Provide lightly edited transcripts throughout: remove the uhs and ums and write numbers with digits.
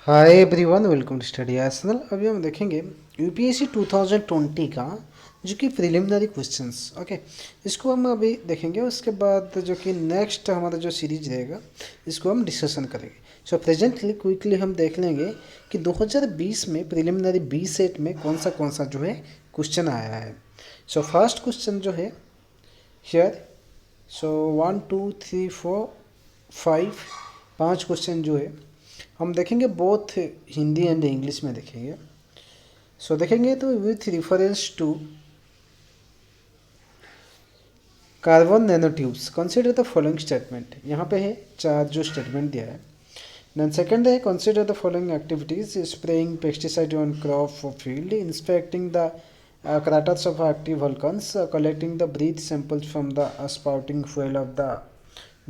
Hi everyone, welcome to Study Arsenal. अभी हम देखेंगे यूपीएससी 2020 का जो कि प्रिलिमिनरी क्वेश्चंस। ओके, इसको हम अभी देखेंगे। उसके बाद जो कि नेक्स्ट हमारा जो सीरीज रहेगा इसको हम डिस्कशन करेंगे। सो प्रेजेंटली क्विकली हम देख लेंगे कि 2020 में प्रिलिमिनरी बी सेट में कौन सा जो है क्वेश्चन आया है। सो फर्स्ट क्वेश्चन जो है हियर, सो 1 2 3 4 5 पाँच क्वेश्चन जो है हम देखेंगे, बोथ हिंदी एंड इंग्लिश में देखेंगे। सो देखेंगे तो with reference to carbon nano tubes consider the following statement. यहाँ पे है चार जो स्टेटमेंट दिया है। देन सेकंड है consider the following activities: spraying pesticide on crop field, inspecting the craters of active volcans, collecting the breath samples from the spouting fuel of the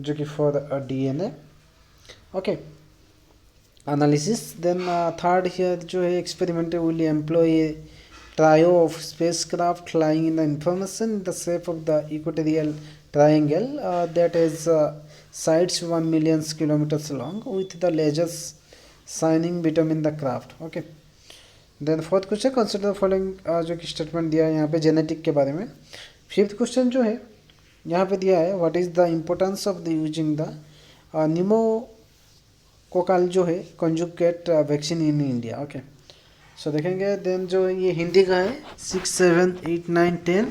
जो कि for DNA। Okay, analysis. Then third here जो है experiment will employ trio of space craft flying in the information in the shape of the equatorial triangle that is sides 1 million kilometers long with the lasers shining between the craft। Okay, then fourth question consider following जो कि statement दिया है यहाँ पे genetic के बारे में। Fifth question जो है यहाँ पे दिया है what is the importance of the using the pneumococcal जो है conjugate vaccine in India. Okay, so देखेंगे। देन जो ये हिंदी का है 6 7 8 9 10।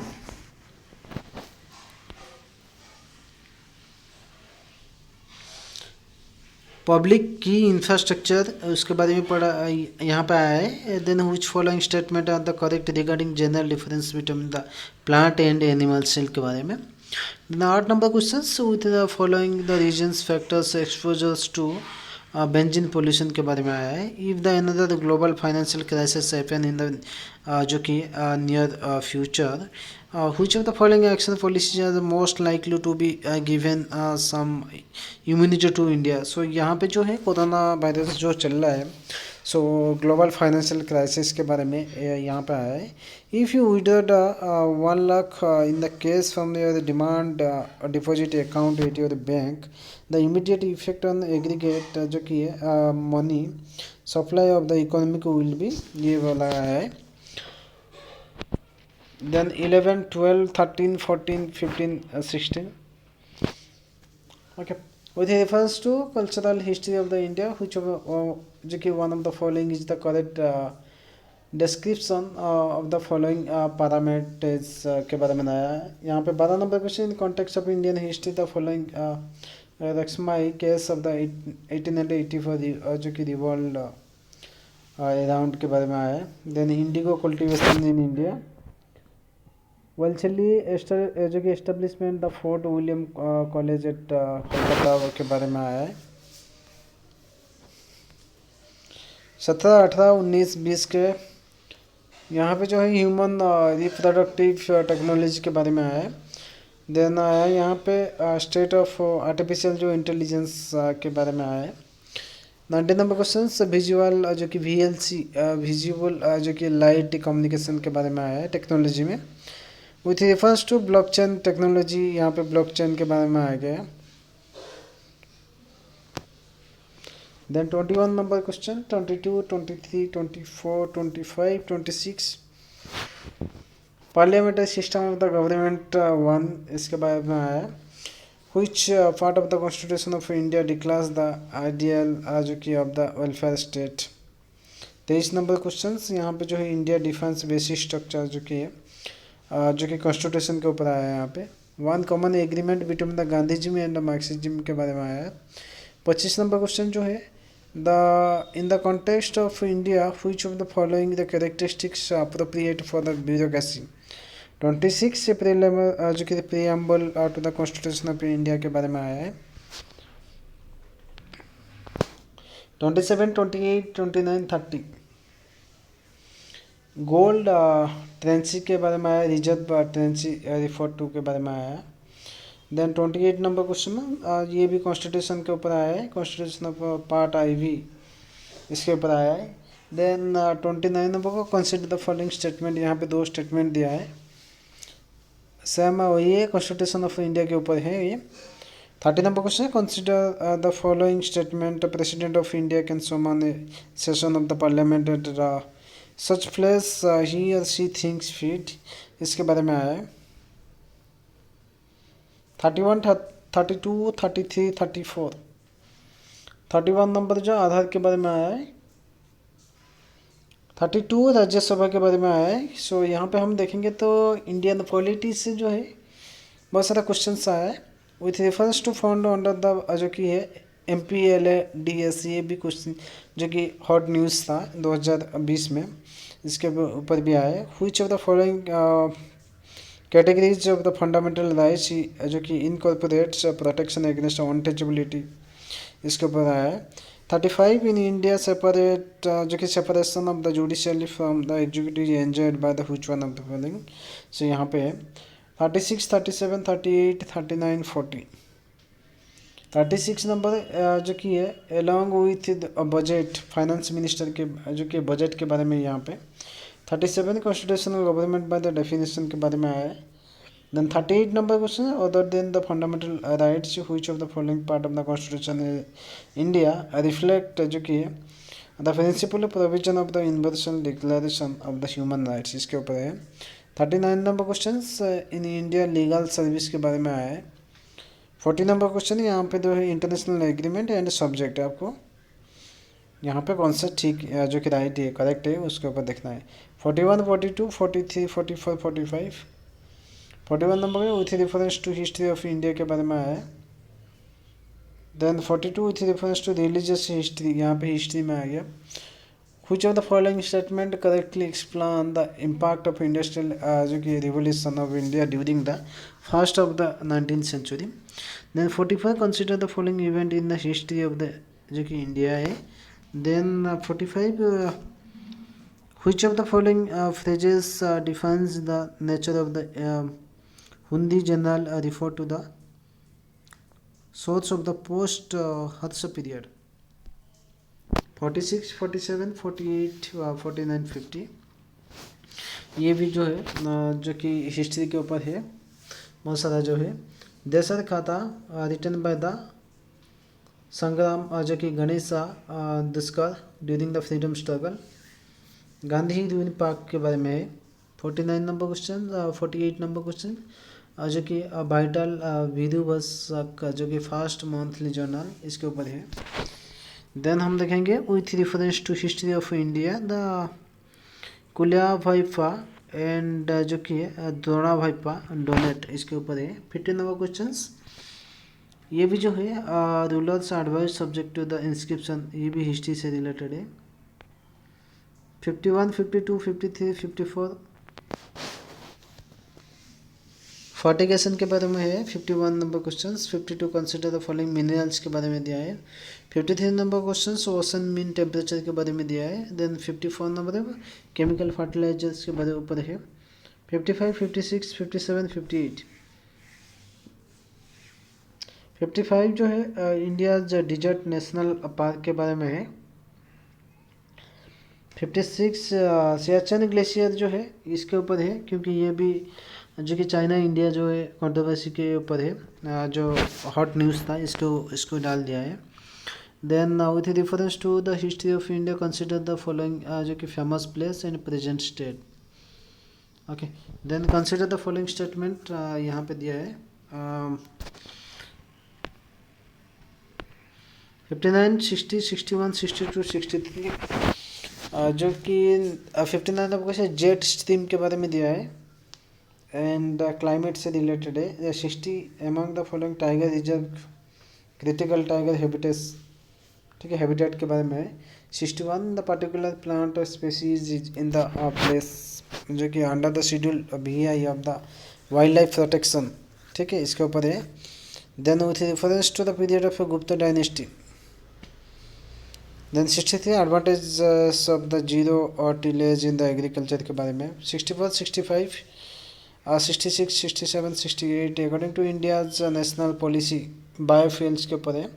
पब्लिक की इंफ्रास्ट्रक्चर उसके बारे में पढ़ा यहाँ पे आया है। Then which following statement are the correct regarding general difference between the plant and animal cell के बारे में। Then 8 number question with the following the reasons factors exposures to benzene pollution के बारे में आया है। If the another global financial crisis happen in the जो कि near future, which of the following action policies are the most likely to be given some immunity to India। सो यहाँ पे जो है कोरोना वायरस जो चल रहा है, सो ग्लोबल फाइनेंशियल क्राइसिस के बारे में यहाँ पे आया है। If you withdrawn 1 lakh in the case from your demand deposit account at your bank, the immediate effect on aggregate जो कि money supply of the economic will be, ये वाला है। Then 11 12 13 14 15 16। Okay, with reference to cultural history of the India, which of जो कि one of the following is the correct description of the following parameters के बारे में आया है। यहाँ पे 12 number question, in context of Indian history the following Rukhmabai case of the 1884 जो कि रिवॉल्ट अराउंड के बारे में आया है। Then indigo cultivation in India, Wellesley जो कि establishment the Fort William College at Kolkata के बारे में आया है। 17 18 19 20 के यहाँ पे जो है ह्यूमन रिप्रोडक्टिव टेक्नोलॉजी के बारे में आया है। देन आया है यहाँ पे स्टेट ऑफ आर्टिफिशियल जो इंटेलिजेंस के बारे में आया है। 19 नंबर क्वेश्चन विजुअल जो कि VLC विजुअल जो कि लाइट कम्युनिकेशन के बारे में आया है टेक्नोलॉजी में। With reference to blockchain technology, यहाँ पे ब्लॉकचेन के बारे में आया गया। Then 21 number question 22 23 24 25 26 parliamentary system of the government 1 इसके बारे में आया है। Which part of the constitution of India declares the ideal जो कि of the welfare state. 23 number question यहाँ पे जो है इंडिया डिफेंस बेसिक स्ट्रक्चर जो कि जो कि कॉन्स्टिट्यूशन के ऊपर आया है। यहाँ पे 1 common agreement between the Gandhiji and the Marxism के बारे में आया है। 25 नंबर क्वेश्चन जो है the in the context of India which of the following the characteristics appropriate for the bureaucracy. 26 April जो कि preamble to the constitution of India के बारे में आया है। 27 28 29 30 गोल्ड ट्रेंसी के बारे में आया, रिजर्व ट्रेंसी रिफर टू के बारे में आया है। देन 28 नंबर क्वेश्चन ये भी कॉन्स्टिट्यूशन के ऊपर आया है, कॉन्स्टिट्यूशन ऑफ पार्ट IV इसके ऊपर आया है। देन 29 नंबर को कंसिडर द फॉलोइंग स्टेटमेंट, यहाँ पे 2 स्टेटमेंट दिया है, सेम वही है, कॉन्स्टिट्यूशन ऑफ इंडिया के ऊपर है ये। 30 नंबर क्वेश्चन है, consider the following statement, president of India can summon a session of the parliament at such place he or she thinks fit, इसके बारे में आया है। 31, 32, 33, 34। 31 नंबर जो आधार के बारे में आया है, 32 राज्यसभा के बारे में आया है। सो यहाँ पे हम देखेंगे तो इंडियन पॉलिटी से जो है बहुत सारा क्वेश्चन आया है। With reference to fund under the जो कि है MPLADS, ये भी क्वेश्चन जो कि हॉट न्यूज़ था 2020 में, इसके ऊपर भी आया है। Which of the following categories of the fundamental rights जो कि इनकॉर्पोरेट्स प्रोटेक्शन अगेंस्ट अनटचेबिलिटी, इसके ऊपर आया है। 35 इन इंडिया सेपरेट जो कि separation of the judicially from the executive enjoyed by the which one of the following, so यहाँ पे है 36, 37, 38, 39, 40। 36 नंबर जो कि है along with budget, finance minister के जो कि बजट के बारे में यहाँ पे। 37 constitutional government by the definition के बारे में आया है। Then 38 number question, other than the fundamental rights which of the following part of the constitution India reflect जो कि है the principle provision of the universal declaration of the human rights, इसके ऊपर है। 39 number question in India legal service के बारे में आया है। 40 नंबर क्वेश्चन यहाँ पे जो है इंटरनेशनल एग्रीमेंट एंड सब्जेक्ट है, आपको यहाँ पे कौन सा ठीक जो कि राइट है करेक्ट है उसके ऊपर देखना है। 41, 42, 43, 44, 45। 41 नंबर में with reference to history of India के बारे में आया है। Then 42 with reference to religious history, यहाँ पे हिस्ट्री में आ गया। Which of the following statement correctly explain the impact of industrial जो कि revolution of India during the first of the 19th century? Then 45 consider the following event in the history of the जो कि India है। Then 45 which of the following phrases defines the nature of the Hundi general refer to the source of the post Harsha period? 46, 47, 48, 49, 50, ये भी जो है जो कि history के ऊपर है बहुत सारा जो है। देशर खाता रिटर्न बाय द संग्राम जो कि गणेश दुष्कर during the freedom struggle, Gandhi रूइन park के बारे में है। 49 नंबर क्वेश्चन। 48 नंबर क्वेश्चन जो कि वाइटल वीरू बस जो कि फास्ट मंथली जर्नल, इसके ऊपर है। देन हम देखेंगे with reference to history of India the कुलिया भाईपा एंड जो कि द्रोणा भाईपा डोनेट, इसके ऊपर है। 50 नंबर क्वेश्चन, ये भी जो है rulers advice subject to the inscription, ये भी हिस्ट्री से रिलेटेड है। 51, 52, 53, 54 फर्टिगेशन के बारे में है। 51 number question. 52 consider the following minerals के बारे में दिया है। 53 number question ocean mean temperature के बारे में दिया है। देन 54 नंबर केमिकल फर्टिलाइजर्स के बारे ऊपर है। 55, 56, 57, 58। 55 जो है इंडिया डिजर्ट नेशनल पार्क के बारे में है। 56 सियाचिन ग्लेशियर जो है इसके ऊपर है, क्योंकि ये भी जो कि चाइना इंडिया जो है कंट्रोवर्सी के ऊपर है, जो हॉट न्यूज़ था इसको डाल दिया है। Then with reference to the history of India consider the following जो कि famous place and present state. Okay, then consider the following statement यहाँ पे दिया है। 59, 60, 61, 62, 63 जो कि 59 नंबर से जेट स्ट्रीम के बारे में दिया है एंड क्लाइमेट से रिलेटेड है। 60 among the following tiger reserve critical tiger habitats, ठीक है, हैबिटेट के बारे में है। 61 the particular plant species in the place जो कि under the schedule VI of the wild life protection, ठीक है, इसके ऊपर है। Then with reference to the period of Gupta dynasty. Then 63 advantage of the zero tillage in the agriculture के बारे में। 64, 65, 66, 67, 68 according to India's national policy biofuels के ऊपर है।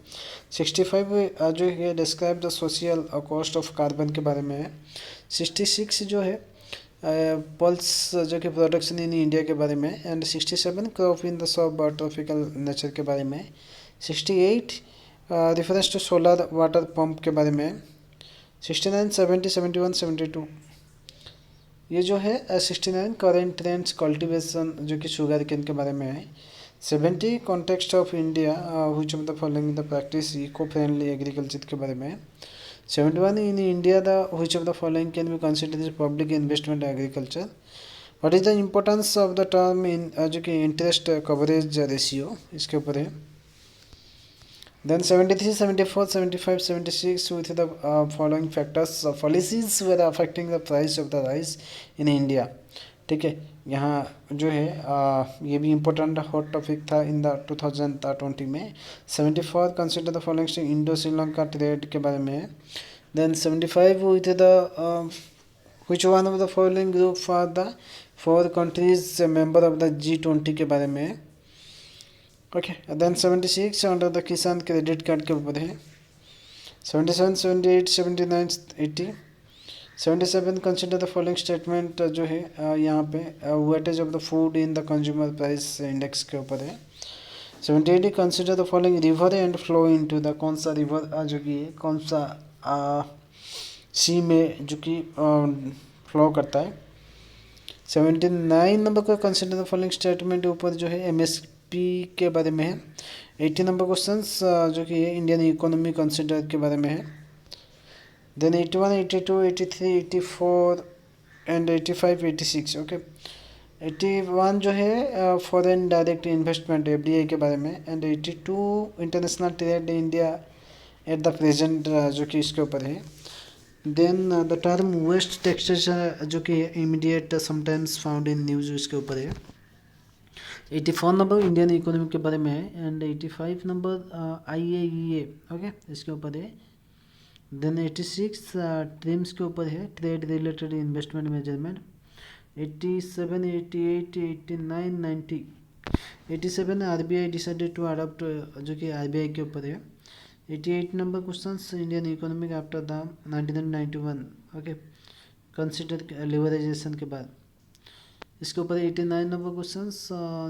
65 जो है describe the social cost of carbon के बारे में है। 66 जो है पल्स जो कि प्रोडक्शन इन इंडिया के बारे में and 67 crop in the sub tropical nature के बारे में। 68 reference to solar water pump के बारे में। 69 70 71 72 ये जो है 69 करेंट ट्रेंड्स कल्टीवेशन जो कि शुगर केन के बारे में है। 70 context of India which of the following the practice eco friendly agriculture के बारे में। 71 in India the which of the following can be considered as public investment agriculture. What is the importance of the term in जो कि interest coverage ratio इसके ऊपर है। Then 73, 74, 75, 76 with the following factors policies were affecting the price of the rice in India। ठीक है, यहाँ जो है ये भी इम्पोर्टेंट हॉट टॉपिक था इन द 2020 में। 74 consider the following Indo Sri Lanka trade के बारे में है। Then 75 with the which one of the following group for the 4 countries member of the G20 के बारे में है। ओके देन 76 अंडर द किसान क्रेडिट कार्ड के ऊपर है। 77 78 79 80 77 कंसिडर द फॉलोइंग स्टेटमेंट जो है यहाँ पे weightage of the food in the consumer price index के ऊपर है। 78 consider the following river and flow into the कौन सा रिवर जो कि कौन सा सी में जो कि फ्लो करता है। 79 नंबर का कंसिडर द फॉलोइंग स्टेटमेंट ऊपर जो है एमएसपी के बारे में है। 80 नंबर क्वेश्चंस जो कि इंडियन इकोनॉमी कंसिडर के बारे में है। Then 81 82 83 84 and 85 86 okay. 81 जो है फॉरेन डायरेक्ट इन्वेस्टमेंट एफडीआई के बारे में and 82 international trade India at the present जो कि इसके ऊपर है। Then the term west taxation जो कि immediate sometimes found in news इसके ऊपर है। 84 नंबर इंडियन इकोनॉमी के बारे में है एंड 85 नंबर आईएईए ओके इसके ऊपर है। देन 86 ट्रिम्स के ऊपर है trade related investment measurement. 87 88 89 90 87 RBI decided to adopt जो कि आरबीआई के ऊपर है। 88 number questions Indian economic after the 1991 okay consider liberalisation के बाद इसके ऊपर 89 नंबर क्वेश्चंस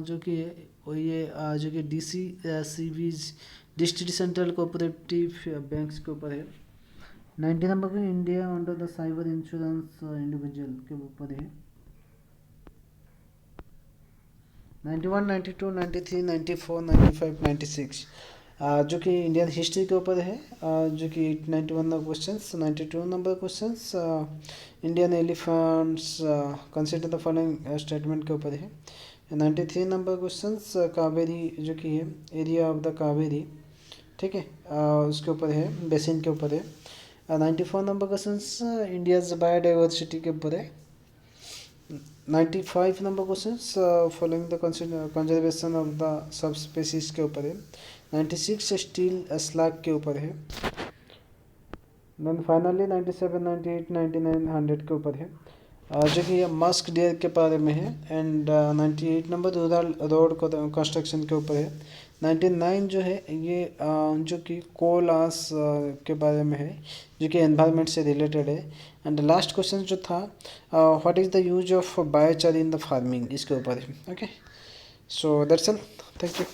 जो कि ये जो कि DC CVs district central cooperative banks के ऊपर है। 90 नंबर को India under the cyber insurance individual के ऊपर है। 91 92 93 94 95 96 जो कि इंडियन हिस्ट्री के ऊपर है जो कि 91 number questions. 92 number questions Indian elephants consider the following statement के ऊपर है। 93 नंबर क्वेश्चंस कावेरी जो कि है एरिया ऑफ द कावेरी ठीक है उसके ऊपर है बेसिन के ऊपर है। 94 नंबर क्वेश्चंस इंडियाज बायोडाइवर्सिटी के ऊपर है। 95 number questions following the conservation of the sub species के ऊपर है। 96 स्टील स्लैग के ऊपर है। देन फाइनली 97 98 99 100 के ऊपर है जो कि मस्क डियर के बारे में है and 98 number rural road construction के ऊपर है। 99 जो है ये जो कि कोल आस के बारे में है जो कि एनवायरनमेंट से रिलेटेड है। एंड लास्ट क्वेश्चन जो था what is the use of biochar in the farming इसके ऊपर है। Okay so that's all thank you.